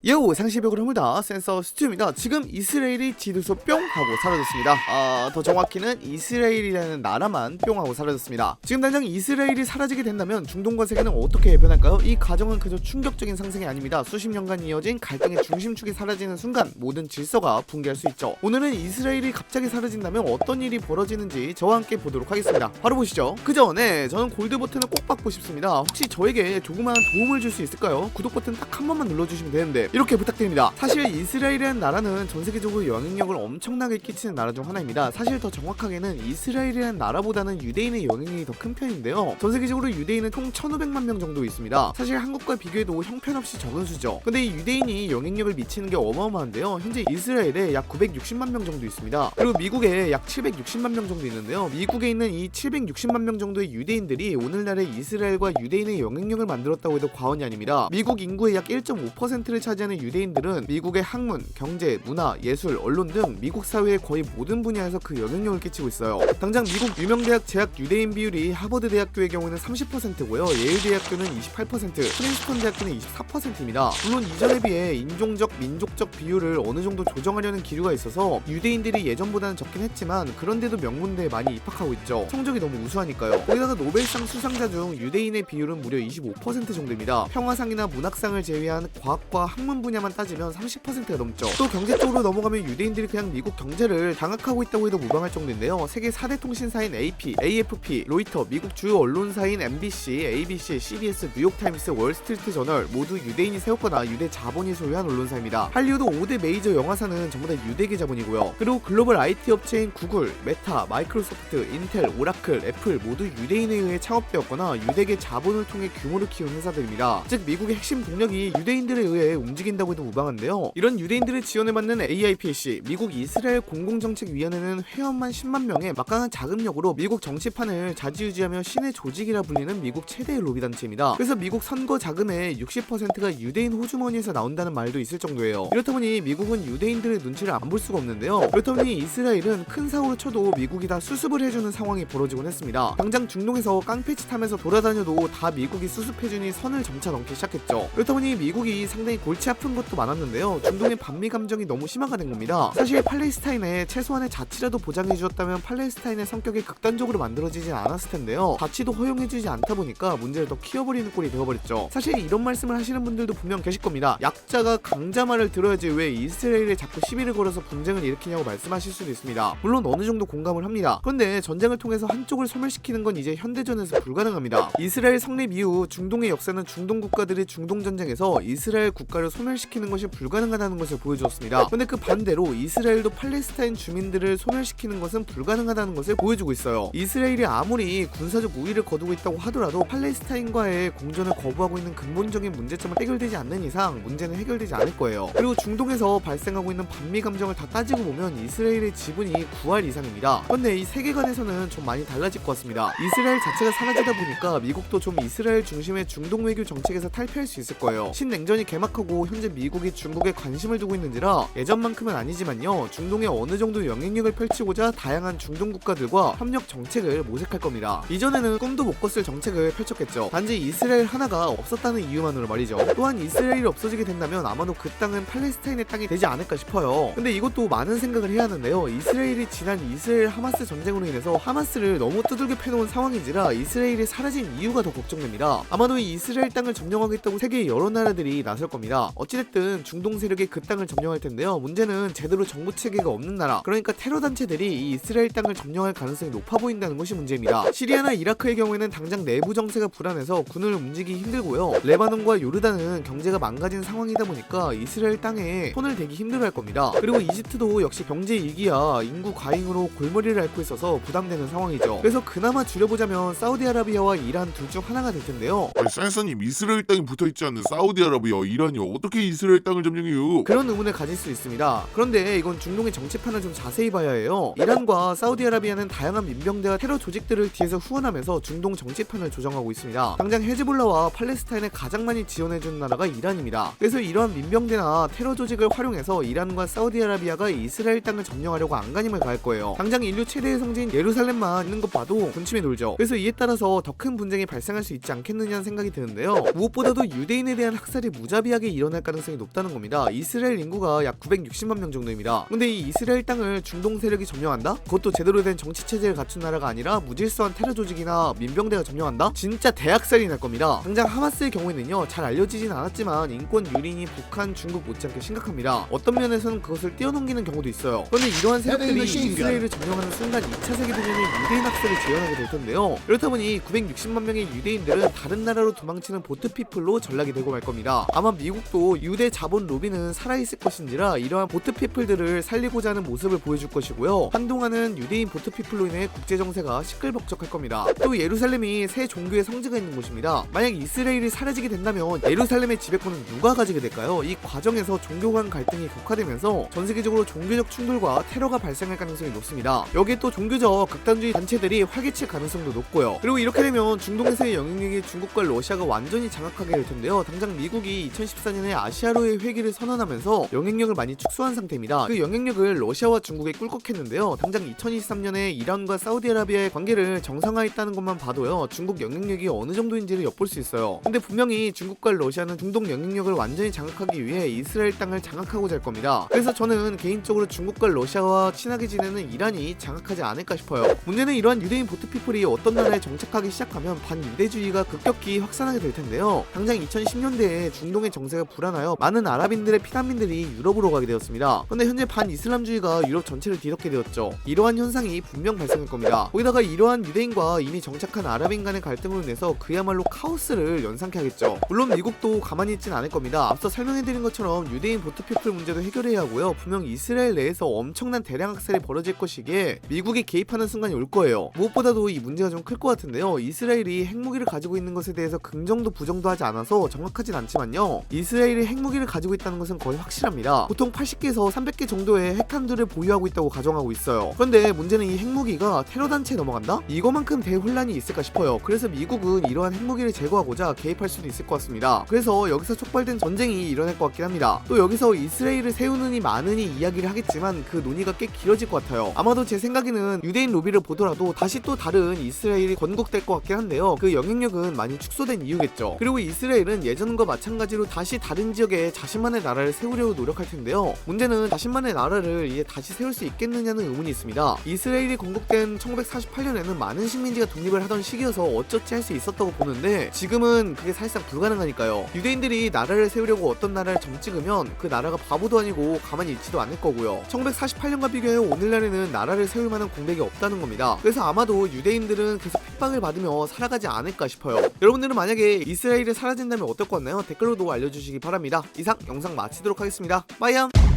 요 상시벽을 허물다 센서 스튜입니다. 지금 이스라엘이 지도서 뿅 하고 사라졌습니다. 더 정확히는 이스라엘이라는 나라만 뿅 하고 사라졌습니다. 지금 당장 이스라엘이 사라지게 된다면 중동과 세계는 어떻게 변할까요? 이 과정은 그저 충격적인 상승이 아닙니다. 수십 년간 이어진 갈등의 중심축이 사라지는 순간 모든 질서가 붕괴할 수 있죠. 오늘은 이스라엘이 갑자기 사라진다면 어떤 일이 벌어지는지 저와 함께 보도록 하겠습니다. 바로 보시죠. 그 전에 저는 골드 버튼을 꼭 받고 싶습니다. 혹시 저에게 조그마한 도움을 줄 수 있을까요? 구독 버튼 딱 한 번만 눌러주시면 되는데 이렇게 부탁드립니다. 사실 이스라엘이라는 나라는 전 세계적으로 영향력을 엄청나게 끼치는 나라 중 하나입니다. 사실 더 정확하게는 이스라엘이라는 나라보다는 유대인의 영향력이 더 큰 편인데요. 전 세계적으로 유대인은 총 1,500만 명 정도 있습니다. 사실 한국과 비교해도 형편없이 적은 수죠. 근데 이 유대인이 영향력을 미치는 게 어마어마한데요. 현재 이스라엘에 약 960만 명 정도 있습니다. 그리고 미국에 약 760만 명 정도 있는데요. 미국에 있는 이 760만 명 정도의 유대인들이 오늘날의 이스라엘과 유대인의 영향력을 만들었다고 해도 과언이 아닙니다. 미국 인구의 약 1.5%를 차지하는 유대인들은 미국의 학문, 경제, 문화, 예술, 언론 등 미국 사회의 거의 모든 분야에서 그 영향력을 끼치고 있어요. 당장 미국 유명대학 재학 유대인 비율이 하버드 대학교의 경우에는 30%고요. 예일 대학교는 28%, 프린스턴 대학교는 24%입니다. 물론 이전에 비해 인종적, 민족적 비율을 어느 정도 조정하려는 기류가 있어서 유대인들이 예전보다는 적긴 했지만 그런데도 명문대에 많이 입학하고 있죠. 성적이 너무 우수하니까요. 거기다가 노벨상 수상자 중 유대인의 비율은 무려 25% 정도입니다. 평화상이나 문학상을 제외한 과학과 학문 분야만 따지면 30%가 넘죠. 또 경제 쪽으로 넘어가면 유대인들이 그냥 미국 경제를 장악하고 있다고 해도 무방할 정도인데요. 세계 4대 통신사인 AP, AFP, 로이터, 미국 주요 언론사인 MBC, ABC, CBS, 뉴욕타임스, 월스트리트 저널 모두 유대인이 세웠거나 유대 자본이 소유한 언론사입니다. 할리우드 5대 메이저 영화사는 전부 다 유대계 자본이고요. 그리고 글로벌 IT 업체인 구글, 메타, 마이크로소프트, 인텔, 오라클, 애플 모두 유대인에 의해 창업되었거나 유대계 자본을 통해 규모를 키운 회사들입니다. 즉 미국의 핵심 동력이 유대인들에 의해 움직인다고 해도 무방한데요. 이런 유대인들의 지원을 받는 AIPC, 미국 이스라엘 공공정책위원회는 회원만 10만 명의 막강한 자금력으로 미국 정치판을 좌지우지하며 신의 조직이라 불리는 미국 최대의 로비단체입니다. 그래서 미국 선거 자금의 60%가 유대인 호주머니에서 나온다는 말도 있을 정도예요. 이렇다 보니 미국은 유대인들의 눈치를 안 볼 수가 없는데요. 그렇다 보니 이스라엘은 큰 사고를 쳐도 미국이 다 수습을 해주는 상황이 벌어지곤 했습니다. 당장 중동에서 깡패짓 하면서 돌아다녀도 다 미국이 수습해주니 선을 점차 넘기 시작했죠. 그렇다 보니 미국이 상당히 골치 아픈 것도 많았는데요. 중동의 반미 감정이 너무 심화가 된 겁니다. 사실 팔레스타인에 최소한의 자치라도 보장해주었다면 팔레스타인의 성격이 극단적으로 만들어지진 않았을 텐데요. 자치도 허용해주지 않다 보니까 문제를 더 키워버리는 꼴이 되어버렸죠. 사실 이런 말씀을 하시는 분들도 분명 계실 겁니다. 약자가 강자 말을 들어야지 왜 이스라엘에 자꾸 시비를 걸어서 분쟁을 일으키냐고 말씀하실 수도 있습니다. 물론 어느 정도 공감을 합니다. 그런데 전쟁을 통해서 한쪽을 소멸시키는 건 이제 현대전에서 불가능합니다. 이스라엘 성립 이후 중동의 역사는 중동 국가들이 중동 전쟁에서 이스라엘 국가를 소멸시키는 것이 불가능하다는 것을 보여주었습니다. 그런데 그 반대로 이스라엘도 팔레스타인 주민들을 소멸시키는 것은 불가능하다는 것을 보여주고 있어요. 이스라엘이 아무리 군사적 우위를 거두고 있다고 하더라도 팔레스타인과의 공존을 거부하고 있는 근본적인 문제점을 해결되지 않는 이상 문제는 해결되지 않을 거예요. 그리고 중동에서 발생하고 있는 반미 감정을 다 따지고 보면 이스라엘의 지분이 9할 이상입니다. 그런데 이 세계관에서는 좀 많이 달라질 것 같습니다. 이스라엘 자체가 사라지다 보니까 미국도 좀 이스라엘 중심의 중동 외교 정책에서 탈피할 수 있을 거예요. 신냉전이 개막하고 현재 미국이 중국에 관심을 두고 있는지라 예전만큼은 아니지만요. 중동에 어느 정도 영향력을 펼치고자 다양한 중동 국가들과 협력 정책을 모색할 겁니다. 이전에는 꿈도 못 꿨을 정책을 펼쳤겠죠. 단지 이스라엘 하나가 없었다는 이유만으로 말이죠. 또한 이스라엘이 없어지게 된다면 아마도 그 땅은 팔레스타인의 땅이 되지 않을까 싶어요. 근데 이것도 많은 생각을 해야 하는데요. 이스라엘이 지난 이스라엘 하마스 전쟁으로 인해서 하마스를 너무 두들겨 패놓은 상황인지라 이스라엘이 사라진 이유가 더 걱정됩니다. 아마도 이 이스라엘 땅을 점령하겠다고 세계 여러 나라들이 나설 겁니다. 어찌됐든 중동 세력이 그 땅을 점령할 텐데요. 문제는 제대로 정부 체계가 없는 나라, 그러니까 테러 단체들이 이 이스라엘 땅을 점령할 가능성이 높아 보인다는 것이 문제입니다. 시리아나 이라크의 경우에는 당장 내부 정세가 불안해서 군을 움직이기 힘들고요. 레바논과 요르단은 경제가 망가진 상황이다 보니까 이스라엘 땅에 손을 대기 힘들어할 겁니다. 그리고 이집트도 역시 경제 위기야 인구 과잉으로 골머리를 앓고 있어서 부담되는 상황이죠. 그래서 그나마 줄여보자면 사우디아라비아와 이란 둘 중 하나가 될 텐데요. 아니 센서님, 이스라엘 땅이 붙어있지 않는 사우디아라비아, 이란이 어떻게 이스라엘 땅을 점령해요? 그런 의문을 가질 수 있습니다. 그런데 이건 중동의 정치판을 좀 자세히 봐야 해요. 이란과 사우디아라비아는 다양한 민병대와 테러 조직들을 뒤에서 후원하면서 중동 정치판을 조정하고 있습니다. 당장 헤즈볼라와 팔레스타인을 가장 많이 지원해주는 나라가 이란입니다. 그래서 이러한 민병대나 테러 조직을 활용해서 이란과 사우디아라비아가 이스라엘 땅을 점령하려고 안간힘을 가할 거예요. 당장 인류 최대의 성지인 예루살렘만 있는 것 봐도 군침이 돌죠. 그래서 이에 따라서 더 큰 분쟁이 발생할 수 있지 않겠느냐는 생각이 드는데요. 무엇보다도 유대인에 대한 학살이 무자비하게 일어날 일어날 가능성이 높다는 겁니다. 이스라엘 인구가 약 960만 명 정도입니다. 근데 이 이스라엘 땅을 중동 세력이 점령한다? 그것도 제대로 된 정치 체제를 갖춘 나라가 아니라 무질서한 테러 조직이나 민병대가 점령한다? 진짜 대학살이 날 겁니다. 당장 하마스의 경우에는요, 잘 알려지진 않았지만 인권 유린이 북한, 중국 못지않게 심각합니다. 어떤 면에서는 그것을 뛰어넘기는 경우도 있어요. 그런데 이러한 세력들이 이스라엘을 점령하는 순간 2차 세계대전의 유대인 학살을 재현하게 될 텐데요. 이렇다 보니 960만 명의 유대인들은 다른 나라로 도망치는 보트피플로 전락이 되고 말 겁니다. 아마 미국도 유대 자본 로비는 살아있을 것인지라 이러한 보트피플들을 살리고자 하는 모습을 보여줄 것이고요. 한동안은 유대인 보트피플로 인해 국제정세가 시끌벅적할 겁니다. 또 예루살렘이 새 종교의 성지가 있는 곳입니다. 만약 이스라엘이 사라지게 된다면 예루살렘의 지배권은 누가 가지게 될까요? 이 과정에서 종교 간 갈등이 격화되면서 전 세계적으로 종교적 충돌과 테러가 발생할 가능성이 높습니다. 여기에 또 종교적 극단주의 단체들이 활개칠 가능성도 높고요. 그리고 이렇게 되면 중동에서의 영향력이 중국과 러시아가 완전히 장악하게 될 텐데요. 당장 미국이 2014년에 아시아로의 회귀를 선언하면서 영향력을 많이 축소한 상태입니다. 그 영향력을 러시아와 중국에 꿀꺽했는데요. 당장 2023년에 이란과 사우디아라비아의 관계를 정상화했다는 것만 봐도요, 중국 영향력이 어느 정도인지를 엿볼 수 있어요. 근데 분명히 중국과 러시아는 중동 영향력을 완전히 장악하기 위해 이스라엘 땅을 장악하고자 할 겁니다. 그래서 저는 개인적으로 중국과 러시아와 친하게 지내는 이란이 장악하지 않을까 싶어요. 문제는 이러한 유대인 보트피플이 어떤 나라에 정착하기 시작하면 반유대주의가 급격히 확산하게 될 텐데요. 당장 2010년대에 중동의 정세가 불안하여 많은 아랍인들의 피난민들이 유럽으로 가게 되었습니다. 근데 현재 반이슬람주의가 유럽 전체를 뒤덮게 되었죠. 이러한 현상이 분명 발생할 겁니다. 거기다가 이러한 유대인과 이미 정착한 아랍인 간의 갈등으로 인해서 그야말로 카오스를 연상케 하겠죠. 물론 미국도 가만히 있진 않을 겁니다. 앞서 설명해드린 것처럼 유대인 보트피플 문제도 해결해야 하고요. 분명 이스라엘 내에서 엄청난 대량 학살이 벌어질 것이기에 미국이 개입하는 순간이 올 거예요. 무엇보다도 이 문제가 좀 클 것 같은데요. 이스라엘이 핵무기를 가지고 있는 것에 대해서 긍정도 부정도 하지 않아서 정확하진 않지만요, 이스라엘이 핵무기를 가지고 있다는 것은 거의 확실합니다. 보통 80개에서 300개 정도의 핵탄두를 보유하고 있다고 가정하고 있어요. 그런데 문제는 이 핵무기가 테러 단체에 넘어간다? 이거만큼 대혼란이 있을까 싶어요. 그래서 미국은 이러한 핵무기를 제거하고자 개입할 수도 있을 것 같습니다. 그래서 여기서 촉발된 전쟁이 일어날 것 같긴 합니다. 또 여기서 이스라엘을 세우느니 마느니 이야기를 하겠지만 그 논의가 꽤 길어질 것 같아요. 아마도 제 생각에는 유대인 로비를 보더라도 다시 또 다른 이스라엘이 건국될 것 같긴 한데요, 그 영향력은 많이 축소된 이유겠죠. 그리고 이스라엘은 예전과 마찬가지로 다시 다른 지역에 자신만의 나라를 세우려고 노력할 텐데요, 문제는 자신만의 나라를 이제 다시 세울 수 있겠느냐는 의문이 있습니다. 이스라엘이 건국된 1948년에는 많은 식민지가 독립을 하던 시기여서 어쩌지 할 수 있었다고 보는데 지금은 그게 사실상 불가능하니까요. 유대인들이 나라를 세우려고 어떤 나라를 점찍으면 그 나라가 바보도 아니고 가만히 있지도 않을 거고요. 1948년과 비교해 오늘날에는 나라를 세울 만한 공백이 없다는 겁니다. 그래서 아마도 유대인들은 계속 핍박을 받으며 살아가지 않을까 싶어요. 여러분들은 만약에 이스라엘이 사라진다면 어떨 것 같나요? 댓글로도 알려주시기 바랍니다. 이상 영상 마치도록 하겠습니다. 빠이암.